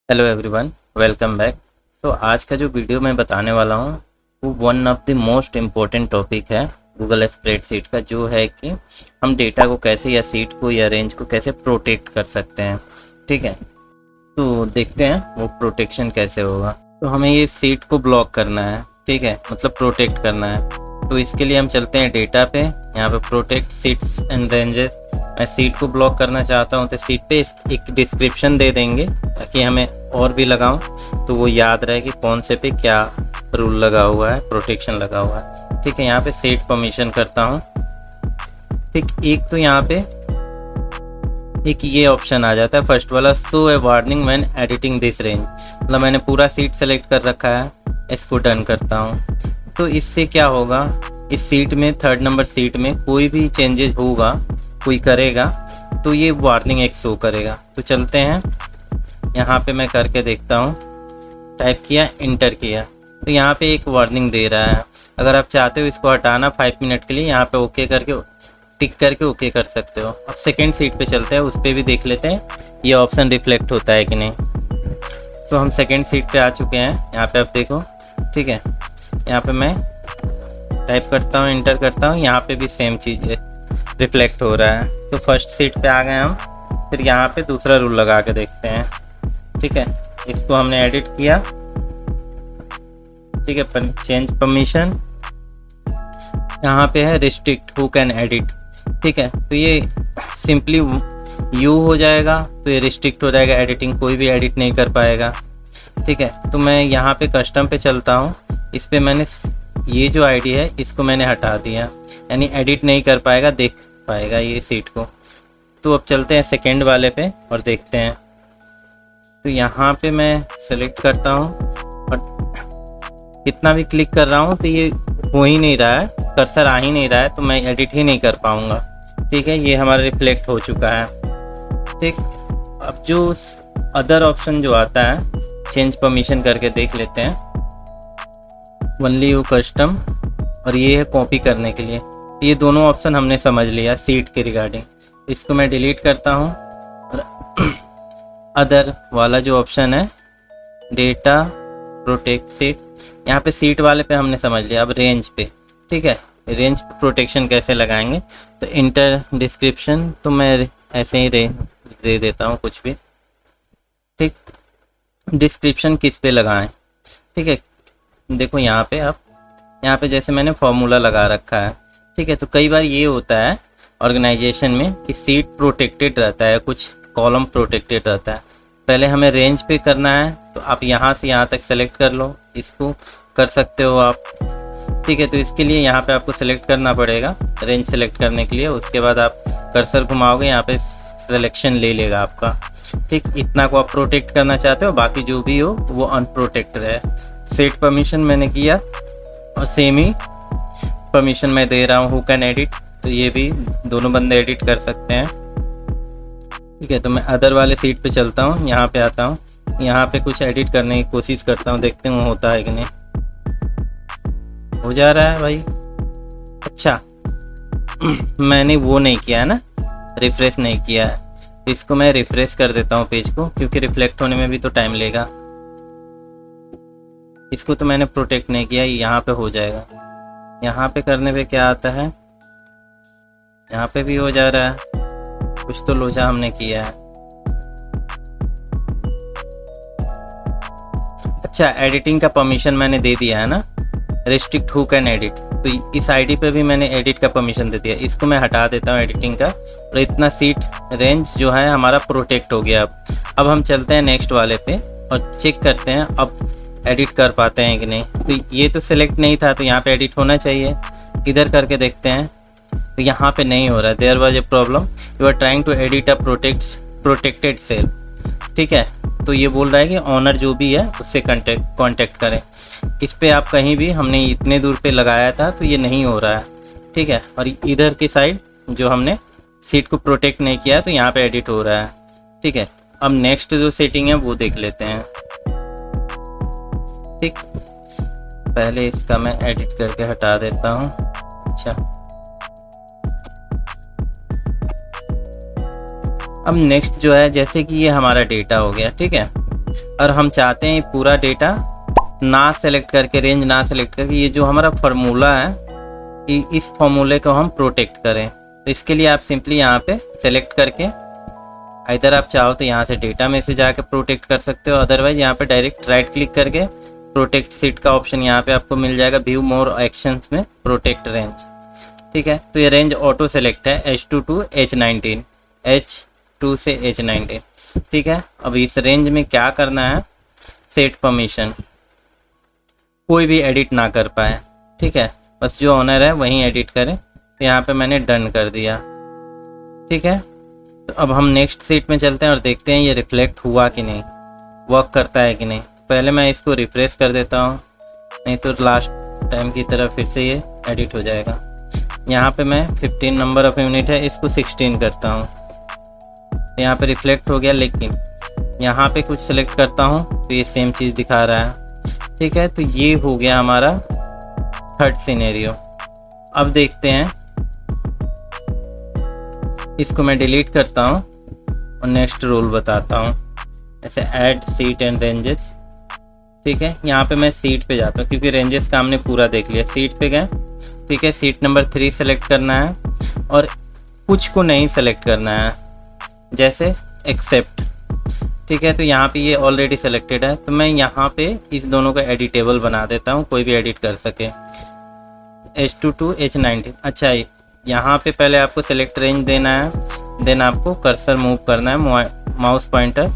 Hello everyone, welcome back. तो आज का जो वीडियो मैं बताने वाला हूँ वो one of the most important topic है गूगल स्प्रेडशीट का, जो है कि हम डेटा को कैसे या सीट को या रेंज को कैसे प्रोटेक्ट कर सकते हैं। ठीक है, तो देखते हैं वो प्रोटेक्शन कैसे होगा। तो हमें ये सीट को ब्लॉक करना है, ठीक है, मतलब प्रोटेक्ट करना है। तो इसके लिए हम चलते हैं डेटा पे, यहाँ पे प्रोटेक्ट सीट्स एंड रेंजेस। मैं सीट को ब्लॉक करना चाहता हूँ तो सीट पे एक डिस्क्रिप्शन दे देंगे ताकि हमें और भी लगाऊं तो वो याद रहे कि कौन से पे क्या रूल लगा हुआ है, प्रोटेक्शन लगा हुआ है। ठीक है, यहाँ पे सेट परमिशन करता हूँ। ठीक, एक तो यहाँ पे एक ये ऑप्शन आ जाता है फर्स्ट वाला, show A warning when editing this range. मतलब मैंने पूरा सीट सेलेक्ट कर रखा है, इसको डन करता हूँ। तो इससे क्या होगा, इस सीट में थर्ड नंबर सीट में कोई भी चेंजेस होगा, कोई करेगा तो ये वार्निंग एक शो करेगा। तो चलते हैं, यहाँ पे मैं करके देखता हूँ। टाइप किया, इंटर किया, तो यहाँ पे एक वार्निंग दे रहा है। अगर आप चाहते हो इसको हटाना 5 मिनट के लिए, यहाँ पे ओके करके टिक करके ओके कर सकते हो। अब सेकेंड सीट पे चलते हैं, उस पर भी देख लेते हैं ये ऑप्शन रिफ्लेक्ट होता है कि नहीं। तो हम सेकेंड सीट पे आ चुके हैं, यहाँ पे आप देखो। ठीक है, यहाँ पे मैं टाइप करता हूँ, इंटर करता हूँ, यहाँ पे भी सेम चीज़ है, रिफ्लेक्ट हो रहा है। तो फर्स्ट सीट पे आ गए हम। फिर यहाँ पे दूसरा रूल लगा के देखते हैं। ठीक है, इसको हमने एडिट किया। ठीक है, चेंज परमिशन, यहाँ पे है रिस्ट्रिक्ट हु कैन एडिट। ठीक है, तो ये सिंपली यू हो जाएगा, तो ये रिस्ट्रिक्ट हो जाएगा, एडिटिंग कोई भी एडिट नहीं कर पाएगा। ठीक है, तो मैं यहाँ पे कस्टम पे चलता हूँ। इस पे मैंने ये जो आईडी है इसको मैंने हटा दिया, यानी एडिट नहीं कर पाएगा, देख पाएगा ये सीट को। तो अब चलते हैं सेकेंड वाले पे और देखते हैं। तो यहाँ पे मैं सेलेक्ट करता हूँ और कितना भी क्लिक कर रहा हूँ तो ये हो ही नहीं रहा है, कर्सर आ ही नहीं रहा है, तो मैं एडिट ही नहीं कर पाऊँगा। ठीक है, ये हमारा रिफ्लेक्ट हो चुका है। ठीक, अब जो अदर ऑप्शन जो आता है, चेंज परमिशन करके देख लेते हैं। ओनली यू कस्टम, और ये है कॉपी करने के लिए। ये दोनों ऑप्शन हमने समझ लिया सीट के रिगार्डिंग। इसको मैं डिलीट करता हूँ और अदर वाला जो ऑप्शन है, डेटा प्रोटेक्ट सीट, यहाँ पे सीट वाले पे हमने समझ लिया। अब रेंज पे, ठीक है, रेंज पे प्रोटेक्शन कैसे लगाएंगे। तो इंटर डिस्क्रिप्शन, तो मैं ऐसे ही दे देता हूँ कुछ भी। ठीक, डिस्क्रिप्शन किस पे लगाएं। ठीक है, देखो यहाँ पे आप, यहाँ पे जैसे मैंने फॉर्मूला लगा रखा है। ठीक है, तो कई बार ये होता है ऑर्गेनाइजेशन में कि सीट प्रोटेक्टेड रहता है, कुछ कॉलम प्रोटेक्टेड रहता है। पहले हमें रेंज पे करना है, तो आप यहाँ से यहाँ तक सेलेक्ट कर लो, इसको कर सकते हो आप। ठीक है, तो इसके लिए यहाँ पे आपको सेलेक्ट करना पड़ेगा, रेंज सेलेक्ट करने के लिए। उसके बाद आप कर्सर घुमाओगे, यहाँ पे सिलेक्शन ले लेगा आपका। ठीक, इतना को आप प्रोटेक्ट करना चाहते हो, बाकी जो भी हो वो अनप्रोटेक्टेड है। सेट परमिशन मैंने किया और सेम ही परमिशन मैं दे रहा हूँ हु कैन एडिट, तो ये भी दोनों बंदे एडिट कर सकते हैं। ठीक है, तो मैं अदर वाले सीट पे चलता हूँ, यहाँ पे आता हूँ, यहाँ पे कुछ एडिट करने की कोशिश करता हूँ, देखते हैं होता है कि नहीं। हो जा रहा है भाई, अच्छा। मैंने वो नहीं किया है ना, रिफ्रेश नहीं किया है, तो इसको मैं रिफ्रेश कर देता हूँ पेज को, क्योंकि रिफ्लेक्ट होने में भी तो टाइम लेगा। इसको तो मैंने प्रोटेक्ट नहीं किया, यहाँ पे हो जाएगा। यहाँ पे करने पे क्या आता है, यहाँ पे भी हो जा रहा है, कुछ तो लोचा हमने किया है। अच्छा, एडिटिंग का परमिशन मैंने दे दिया है ना, रिस्ट्रिक्ट हु कैन एडिट, तो इस आईडी पे भी मैंने एडिट का परमिशन दे दिया। इसको मैं हटा देता हूँ एडिटिंग का, और इतना सीट रेंज जो है हमारा प्रोटेक्ट हो गया। अब हम चलते हैं नेक्स्ट वाले पे और चेक करते हैं अब एडिट कर पाते हैं कि नहीं। तो ये तो सिलेक्ट नहीं था, तो यहाँ पे एडिट होना चाहिए। इधर करके देखते हैं, तो यहाँ पे नहीं हो रहा है। There was a problem, you are trying to edit a protected cell. ठीक है, तो ये बोल रहा है कि ऑनर जो भी है उससे कांटेक्ट करें। इस पे आप कहीं भी, हमने इतने दूर पे लगाया था तो ये नहीं हो रहा है। ठीक है, और इधर की साइड जो हमने सीट को प्रोटेक्ट नहीं किया तो यहाँ पे एडिट हो रहा है। ठीक है, अब नेक्स्ट जो सेटिंग है वो देख लेते हैं। ठीक, पहले इसका मैं एडिट करके हटा देता हूँ। अच्छा, अब नेक्स्ट जो है, जैसे कि ये हमारा डेटा हो गया। ठीक है, और हम चाहते हैं पूरा डेटा ना सेलेक्ट करके, रेंज ना सेलेक्ट करके, ये जो हमारा फार्मूला है इस फार्मूले को हम प्रोटेक्ट करें। तो इसके लिए आप सिंपली यहाँ पे सेलेक्ट करके, इधर आप चाहो तो यहाँ से डेटा में से जाके प्रोटेक्ट कर सकते हो, अदरवाइज यहाँ पे डायरेक्ट राइट क्लिक करके प्रोटेक्ट सीट का ऑप्शन यहाँ पे आपको मिल जाएगा, व्यू मोर एक्शंस में प्रोटेक्ट रेंज। ठीक है, तो ये रेंज ऑटो सेलेक्ट है H2 to H19, H2 से H19। ठीक है, अब इस रेंज में क्या करना है, सेट परमिशन, कोई भी एडिट ना कर पाए। ठीक है, बस जो ऑनर है वही एडिट करें। तो यहाँ पे मैंने डन कर दिया। ठीक है, तो अब हम नेक्स्ट सीट में चलते हैं और देखते हैं ये रिफ्लेक्ट हुआ कि नहीं, वर्क करता है कि नहीं। पहले मैं इसको रिफ्रेश कर देता हूँ, नहीं तो लास्ट टाइम की तरह फिर से ये एडिट हो जाएगा। यहाँ पे मैं 15 नंबर ऑफ यूनिट है, इसको 16 करता हूँ। यहाँ पे रिफ्लेक्ट हो गया, लेकिन यहाँ पे कुछ सिलेक्ट करता हूँ तो ये सेम चीज़ दिखा रहा है। ठीक है, तो ये हो गया हमारा थर्ड सिनेरियो। अब देखते हैं, इसको मैं डिलीट करता हूँ और नेक्स्ट रूल बताता हूँ, ऐसे ऐड सीट एंड रेंजेस। ठीक है, यहाँ पे मैं सीट पे जाता हूँ क्योंकि रेंजेस का हमने पूरा देख लिया। सीट पे गए, ठीक है, सीट नंबर 3 सेलेक्ट करना है और कुछ को नहीं सेलेक्ट करना है, जैसे एक्सेप्ट। ठीक है, तो यहाँ पे ये ऑलरेडी सेलेक्टेड है, तो मैं यहाँ पे इस दोनों को एडिटेबल बना देता हूँ, कोई भी एडिट कर सके। H2 to H19। अच्छा, यहाँ पे पहले आपको सेलेक्ट रेंज देना है, देन आपको कर्सर मूव करना है, mouse pointer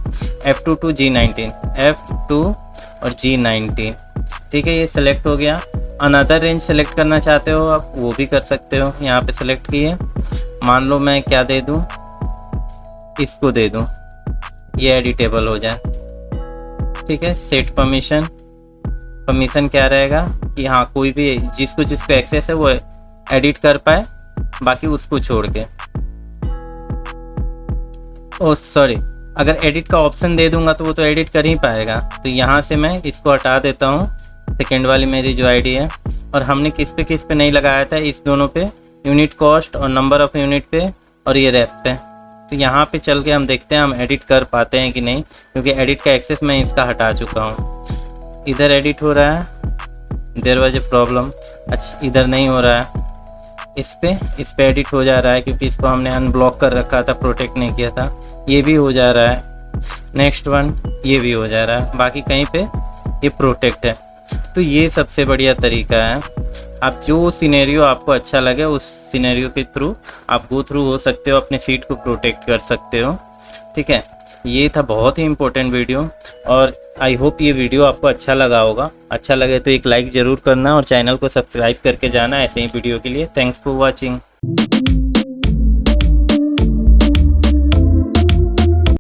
F2 to G19, F2 और G19। ठीक है, ये सेलेक्ट हो गया। अनदर रेंज सेलेक्ट करना चाहते हो आप, वो भी कर सकते हो। यहाँ पे सेलेक्ट किए, मान लो मैं क्या दे दूँ, इसको दे दूँ, ये एडिटेबल हो जाए। ठीक है, सेट परमिशन, परमिशन क्या रहेगा कि हाँ कोई भी जिसको एक्सेस है वो एडिट कर पाए, बाकी उसको छोड़ के। ओ सॉरी, अगर एडिट का ऑप्शन दे दूंगा तो वो तो एडिट कर ही पाएगा। तो यहाँ से मैं इसको हटा देता हूँ, सेकेंड वाली मेरी जो आईडी है। और हमने किस पे नहीं लगाया था, इस दोनों पे, यूनिट कॉस्ट और नंबर ऑफ यूनिट पे और ये रैप पे। तो यहाँ पे चल के हम देखते हैं हम एडिट कर पाते हैं कि नहीं, क्योंकि एडिट का एक्सेस मैं इसका हटा चुका हूँ। इधर एडिट हो रहा है, देयर वाज ए प्रॉब्लम। अच्छा, इधर नहीं हो रहा है, इस पे एडिट हो जा रहा है क्योंकि इसको हमने अनब्लॉक कर रखा था, प्रोटेक्ट नहीं किया था। ये भी हो जा रहा है, नेक्स्ट वन ये भी हो जा रहा है, बाकी कहीं पे ये प्रोटेक्ट है। तो ये सबसे बढ़िया तरीका है। आप जो सिनेरियो आपको अच्छा लगे उस सिनेरियो के थ्रू आप गो थ्रू हो सकते हो, अपने सीट को प्रोटेक्ट कर सकते हो। ठीक है, ये था बहुत ही इंपॉर्टेंट वीडियो और आई होप ये वीडियो आपको अच्छा लगा होगा। अच्छा लगे तो एक लाइक ज़रूर करना और चैनल को सब्सक्राइब करके जाना ऐसे ही वीडियो के लिए। Thanks for watching.